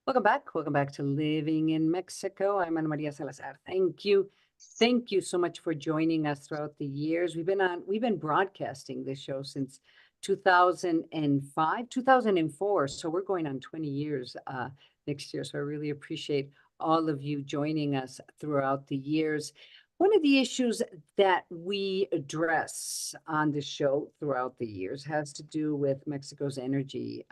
Welcome back. Welcome back to Living in Mexico. I'm Ana Maria Salazar. Thank you. Thank you so much for joining us throughout the years. We've been broadcasting this show since 2005, 2004. So we're going on 20 years next year. So I really appreciate all of you joining us throughout the years. One of the issues that we address on the show throughout the years has to do with Mexico's energy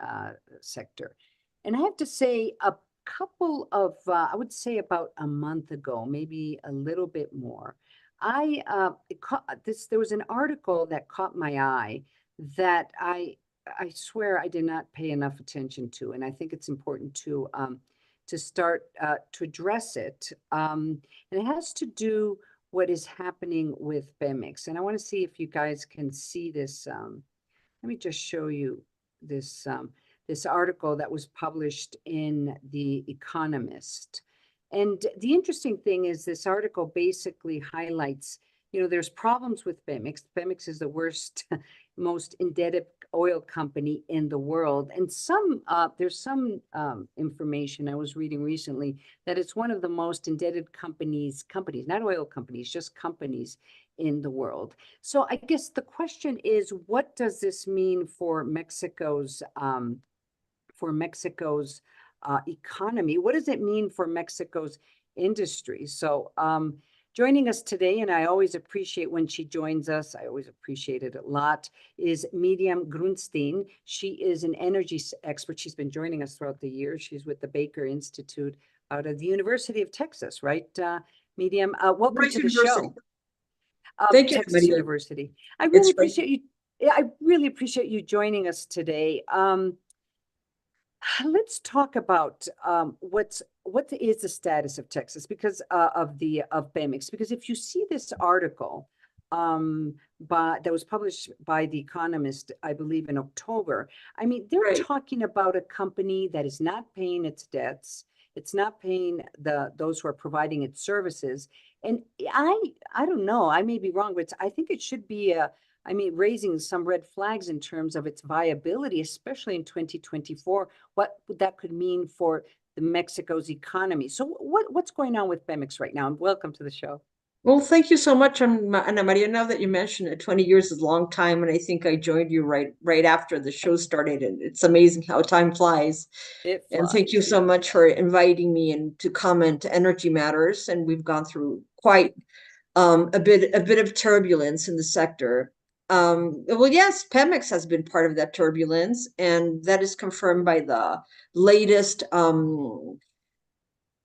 sector. And I have to say, a couple of, I would say about a month ago, maybe a little bit more, there was an article that caught my eye that I swear I did not pay enough attention to, and I think it's important to start to address it. And it has to do what is happening with Pemex, and I want to see if you guys can see this. Let me just show you this. This article that was published in The Economist. And the interesting thing is this article basically highlights, there's problems with Pemex. Pemex is the worst, most indebted oil company in the world. And there's some information I was reading recently that it's one of the most indebted companies, not oil companies, just companies in the world. So I guess the question is, what does this mean for Mexico's economy? What does it mean for Mexico's industry? So joining us today, and I always appreciate when she joins us, I always appreciate it a lot, is Miriam Grunstein. She is an energy expert. She's been joining us throughout the years. She's with the Baker Institute out of the University of Texas, right, Miriam? Welcome to the show. Thank you, Texas Maria. University. I really appreciate you. Yeah, I really appreciate you joining us today. Let's talk about what is the status of Texas because of Pemex. Because if you see this article that was published by The Economist, I believe in October, I mean, they're talking about a company that is not paying its debts. It's not paying those who are providing its services. And I don't know, I may be wrong, but I think it should be raising some red flags in terms of its viability, especially in 2024, what that could mean for the Mexico's economy. So what's going on with Pemex right now? And welcome to the show. Well, thank you so much, Ana Maria. Now that you mentioned it, 20 years is a long time, and I think I joined you right after the show started, and it's amazing how time flies. And thank you so much for inviting me and to comment energy matters. And we've gone through quite a bit of turbulence in the sector. Well, yes, Pemex has been part of that turbulence, and that is confirmed by the latest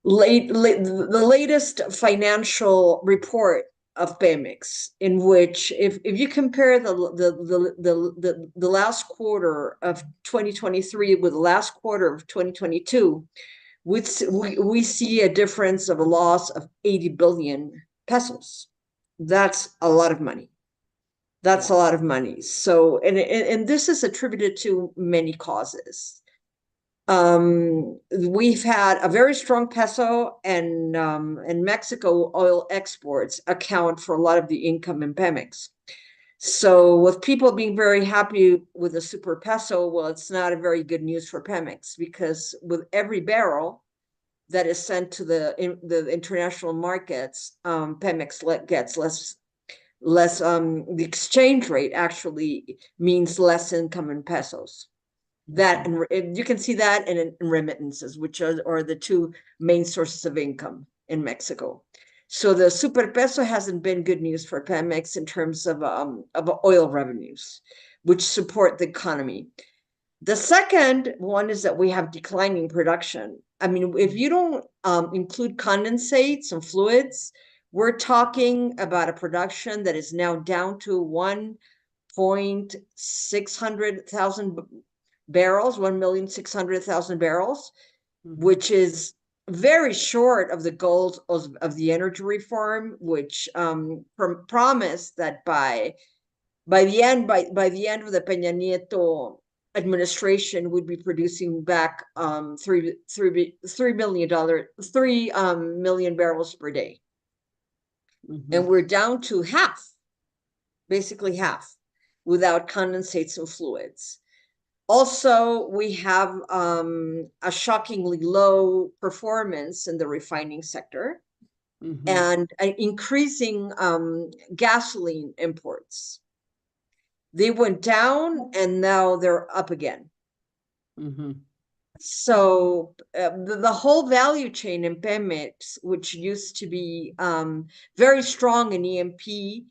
the latest financial report of Pemex, in which if you compare the last quarter of 2023 with the last quarter of 2022, we see a difference of a loss of 80 billion pesos. That's a lot of money. That's a lot of money. So, and this is attributed to many causes. We've had a very strong peso, and Mexico oil exports account for a lot of the income in Pemex. So with people being very happy with the super peso, well, it's not a very good news for Pemex, because with every barrel that is sent to the international markets, Pemex gets less. The exchange rate actually means less income in pesos. That, and you can see that in remittances, which are the two main sources of income in Mexico. So the super peso hasn't been good news for Pemex in terms of oil revenues, which support the economy. The second one is that we have declining production. I mean, if you don't include condensates and fluids, we're talking about a production that is now down to 1,600,000 barrels, 1,600,000 barrels, which is very short of the goals of the energy reform, which promised that by the end of the Peña Nieto administration would be producing back 3 million barrels per day. And we're down to half, basically half, without condensates and fluids. Also, we have a shockingly low performance in the refining sector Mm-hmm. and increasing gasoline imports. They went down and now they're up again. Mm-hmm. So the whole value chain in Pemex, which used to be very strong in EMP,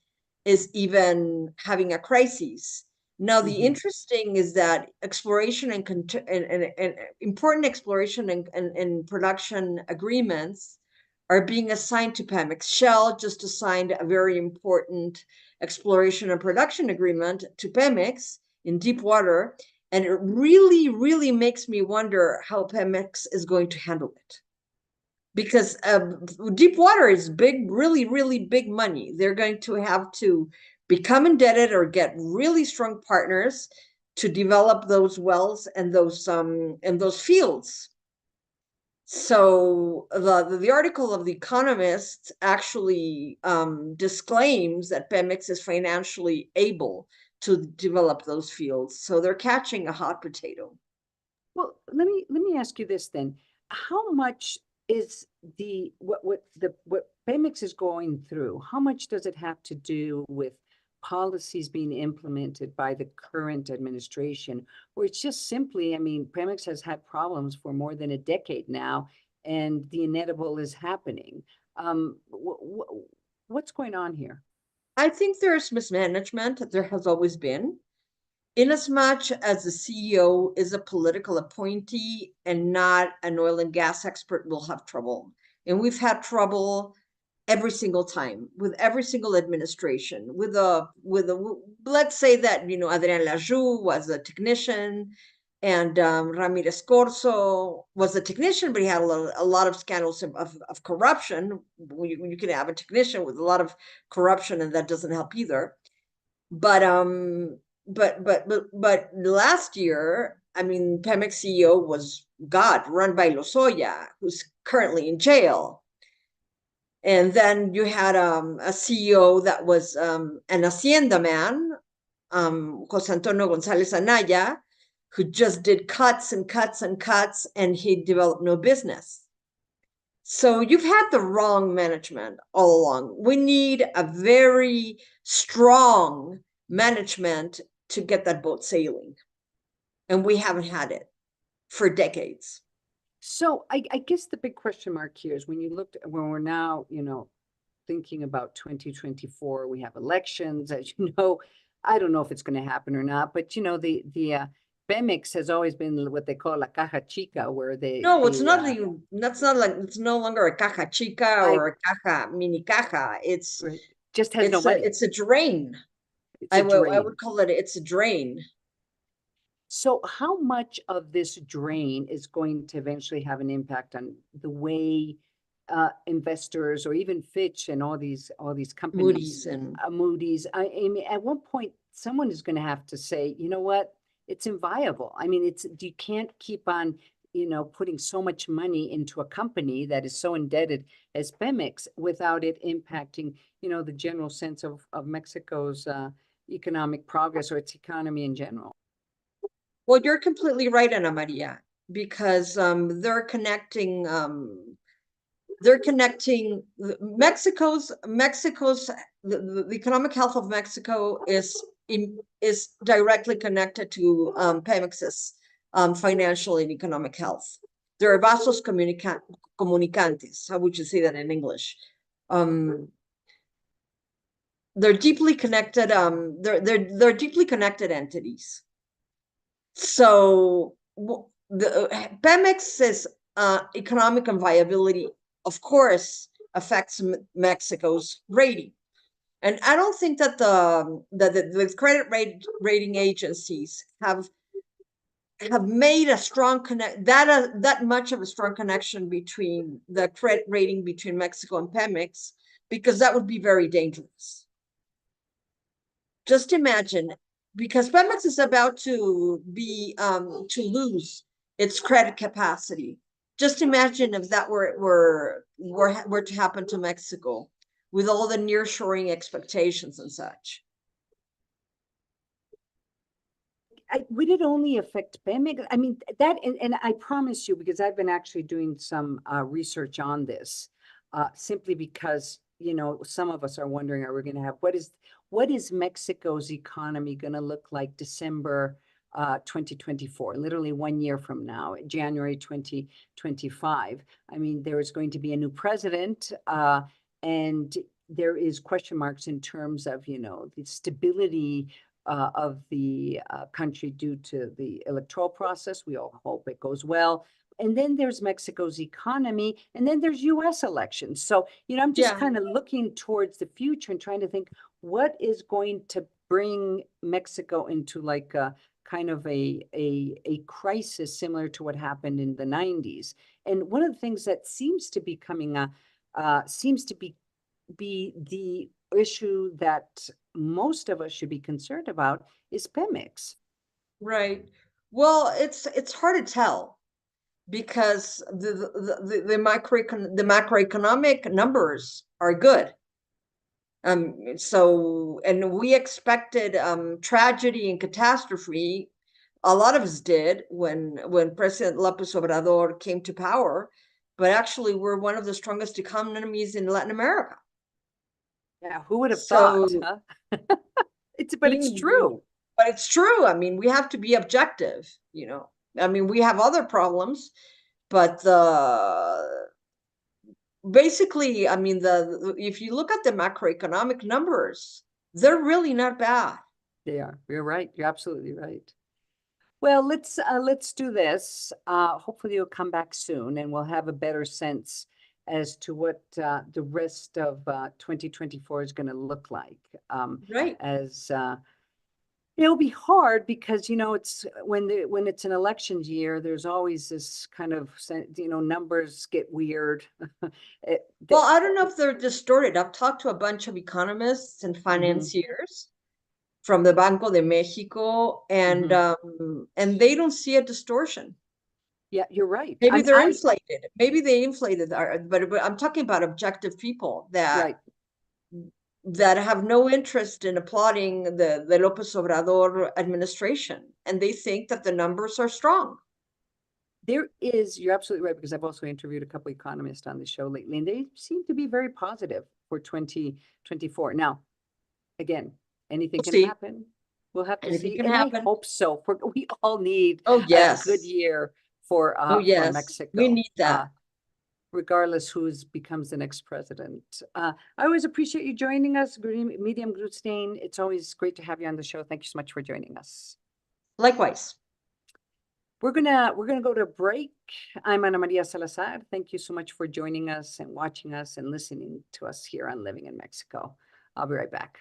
is even having a crisis. Now, the Mm-hmm. interesting is that exploration and important exploration and production agreements are being assigned to Pemex. Shell just assigned a very important exploration and production agreement to Pemex in deep water. And it really, really makes me wonder how Pemex is going to handle it. Because deep water is big, really, really big money. They're going to have to become indebted or get really strong partners to develop those wells and those fields. So the article of The Economist actually disclaims that Pemex is financially able to develop those fields. So they're catching a hot potato. Well, let me ask you this then. How much is what Pemex is going through? How much does it have to do with policies being implemented by the current administration, or it's just simply, I mean, Pemex has had problems for more than a decade now, and the inedible is happening. What's going on here? I think there's mismanagement. There has always been. Inasmuch as the CEO is a political appointee and not an oil and gas expert, we'll have trouble. And we've had trouble every single time with every single administration. Let's say that Adrian Lajou was a technician, and Ramirez Corso was a technician, but he had a lot of scandals of corruption. You can have a technician with a lot of corruption, and that doesn't help either. But last year, I mean, Pemex CEO was run by Lozoya, who's currently in jail. And then you had a CEO that was an Hacienda man, Jose Antonio González Anaya, who just did cuts and cuts and cuts, and he developed no business. So you've had the wrong management all along. We need a very strong management to get that boat sailing. And we haven't had it for decades. So I guess the big question mark here is when we're now, thinking about 2024, we have elections, as you know. I don't know if it's going to happen or not, but the Pemex has always been what they call la caja chica, where No, it's not even, that's not like, it's no longer a caja chica I or a caja, mini caja. It's right, just has no it's money. a drain. It's a I drain. would call it, it's a drain. So how much of this drain is going to eventually have an impact on the way investors or even Fitch and all these companies, Moody's and Moody's? I mean, at one point, someone is going to have to say, you know what, it's inviable. I mean, you can't keep on, putting so much money into a company that is so indebted as Pemex without it impacting, the general sense of Mexico's economic progress or its economy in general. well, you're completely right, Ana Maria, because they're connecting Mexico's the economic health of Mexico is directly connected to Pemex's financial and economic health. There are vasos comunicantes. How would you say that in English? They're deeply connected. They're deeply connected entities. So Pemex's economic viability, of course, affects Mexico's rating. And I don't think that the credit rating agencies have made a strong that much of a strong connection between the credit rating between Mexico and Pemex, because that would be very dangerous. Just imagine, because Pemex is about to lose its credit capacity. Just imagine if that were to happen to Mexico with all the nearshoring expectations and such. would it only affect Pemex? I mean, that, and I promise you, because I've been actually doing some research on this, simply because, you know, some of us are wondering, are we going to have, what is Mexico's economy going to look like December 2024, literally 1 year from now, January 2025. I mean, there is going to be a new president, and there is question marks in terms of, you know, the stability of the country due to the electoral process. We all hope it goes well. And then there's Mexico's economy, and then there's US elections. So, you know, I'm just kind of looking towards the future and trying to think what is going to bring Mexico into like a kind of a crisis similar to what happened in the 90s. And one of the things that seems to be coming up, seems to be the issue that most of us should be concerned about is Pemex. Right. Well, it's hard to tell because the macroeconomic numbers are good. So, and we expected tragedy and catastrophe. A lot of us did when President López Obrador came to power, but actually we're one of the strongest economies in Latin America. Yeah, who would have So, thought, huh? But it's true. But it's true. I mean, we have to be objective, you know. I mean, we have other problems, but basically, I mean, if you look at the macroeconomic numbers, they're really not bad. They are. You're right. You're absolutely right. Well, let's do this. Hopefully you'll come back soon and we'll have a better sense as to what the rest of 2024 is going to look like. Right. As it'll be hard because, you know, it's when it's an elections year, there's always this kind of, you know, numbers get weird. Well, I don't know if they're distorted. I've talked to a bunch of economists and financiers from the Banco de Mexico, and they don't see a distortion. Yeah, you're right. Maybe they're inflated. Maybe they inflated, but I'm talking about objective people that have no interest in applauding the López Obrador administration, and they think that the numbers are strong. You're absolutely right, because I've also interviewed a couple of economists on the show lately, and they seem to be very positive for 2024. Now, again, anything can happen. We'll have to see. And I hope so. We all need a good year for Mexico. We need that. Regardless who becomes the next president. I always appreciate you joining us, Miriam Grunstein. It's always great to have you on the show. Thank you so much for joining us. Likewise. We're gonna go to break. I'm Ana Maria Salazar. Thank you so much for joining us and watching us and listening to us here on Living in Mexico. I'll be right back.